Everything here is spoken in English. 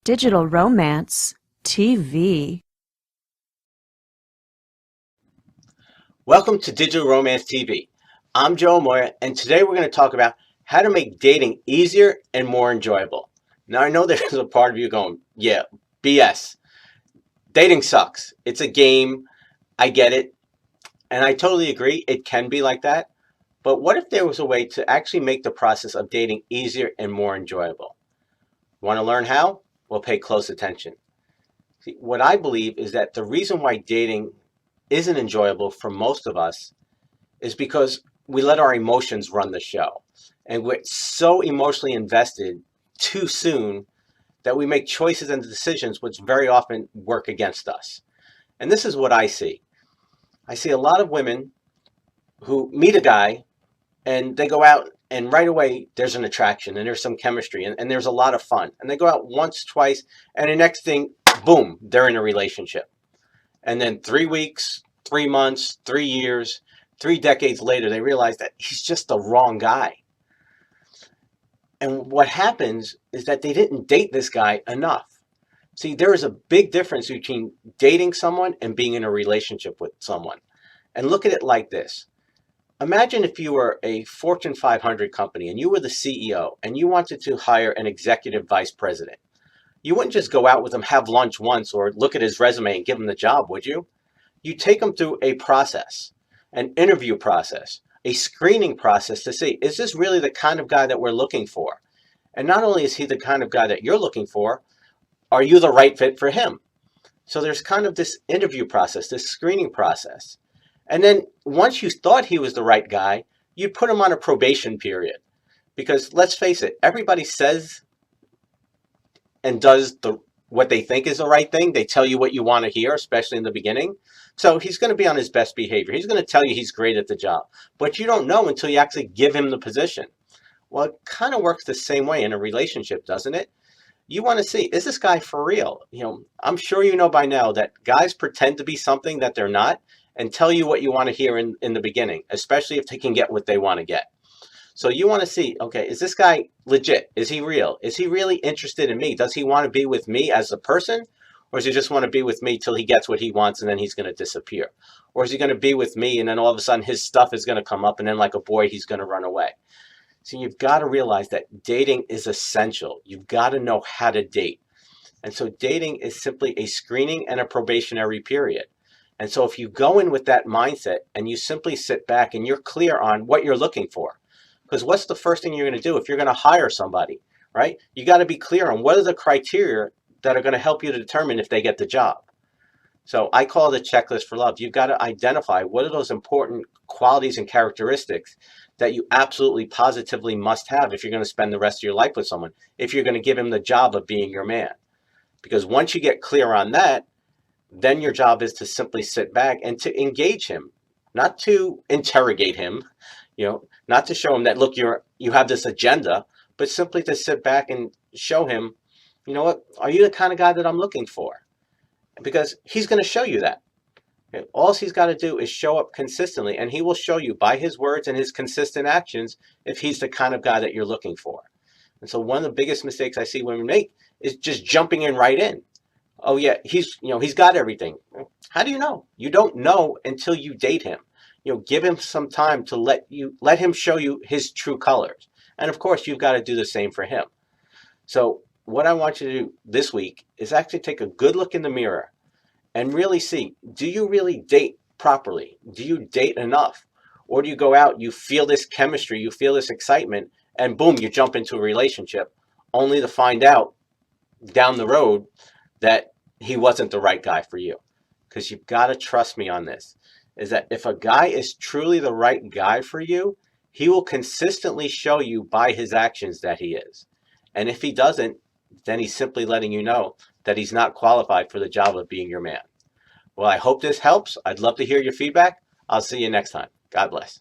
Digital Romance TV. Welcome to Digital Romance TV. I'm Joe Amoia, and today we're going to talk about how to make dating easier and more enjoyable. Now, I know there's a part of you going, yeah, BS. Dating sucks. It's a game. I get it. And I totally agree. It can be like that. But what if there was a way to actually make the process of dating easier and more enjoyable? Want to learn how? Well, pay close attention. See, what I believe is that the reason why dating isn't enjoyable for most of us is because we let our emotions run the show. And we're so emotionally invested too soon that we make choices and decisions which very often work against us. And this is what I see. I see a lot of women who meet a guy and they go out and right away there's an attraction and there's some chemistry and there's a lot of fun. And they go out once, twice, and the next thing, boom, they're in a relationship. And then 3 weeks, 3 months, 3 years, 3 decades later, they realize that he's just the wrong guy. And what happens is that they didn't date this guy enough. See, there is a big difference between dating someone and being in a relationship with someone. And look at it like this. Imagine if you were a Fortune 500 company and you were the CEO and you wanted to hire an executive vice president. You wouldn't just go out with him, have lunch once, or look at his resume and give him the job, would you? You take him through a process, an interview process, a screening process to see, is this really the kind of guy that we're looking for? And not only is he the kind of guy that you're looking for, are you the right fit for him? So there's kind of this interview process, this screening process. And then once you thought he was the right guy, you'd put him on a probation period. Because let's face it, everybody says and does what they think is the right thing. They tell you what you want to hear, especially in the beginning. So he's going to be on his best behavior. He's going to tell you he's great at the job. But you don't know until you actually give him the position. Well, it kind of works the same way in a relationship, doesn't it? You want to see, is this guy for real? I'm sure you know by now that guys pretend to be something that they're not and tell you what you want to hear in the beginning, especially if they can get what they want to get. So you want to see, okay, is this guy legit? Is he real? Is he really interested in me? Does he want to be with me as a person? Or does he just want to be with me till he gets what he wants and then he's going to disappear? Or is he going to be with me and then all of a sudden his stuff is going to come up and then like a boy, he's going to run away? So you've got to realize that dating is essential. You've got to know how to date. And so dating is simply a screening and a probationary period. And so if you go in with that mindset and you simply sit back and you're clear on what you're looking for, because what's the first thing you're going to do if you're going to hire somebody, right? You got to be clear on what are the criteria that are going to help you to determine if they get the job. So I call it a checklist for love. You've got to identify what are those important qualities and characteristics that you absolutely positively must have if you're going to spend the rest of your life with someone, if you're going to give him the job of being your man. Because once you get clear on that, then your job is to simply sit back and to engage him, not to interrogate him, not to show him that, look, you have this agenda, but simply to sit back and show him, you know what, are you the kind of guy that I'm looking for? Because he's going to show you that. Okay? All he's got to do is show up consistently, and he will show you by his words and his consistent actions if he's the kind of guy that you're looking for. And so one of the biggest mistakes I see women make is just jumping in right in. Oh yeah, he's got everything. How do you know? You don't know until you date him. Give him some time to let him show you his true colors. And of course, you've got to do the same for him. So what I want you to do this week is actually take a good look in the mirror and really see, do you really date properly? Do you date enough? Or do you go out, you feel this chemistry, you feel this excitement, and boom, you jump into a relationship only to find out down the road that he wasn't the right guy for you? Because you've got to trust me on this, is that if a guy is truly the right guy for you, he will consistently show you by his actions that he is. And if he doesn't, then he's simply letting you know that he's not qualified for the job of being your man. Well, I hope this helps. I'd love to hear your feedback. I'll see you next time. God bless.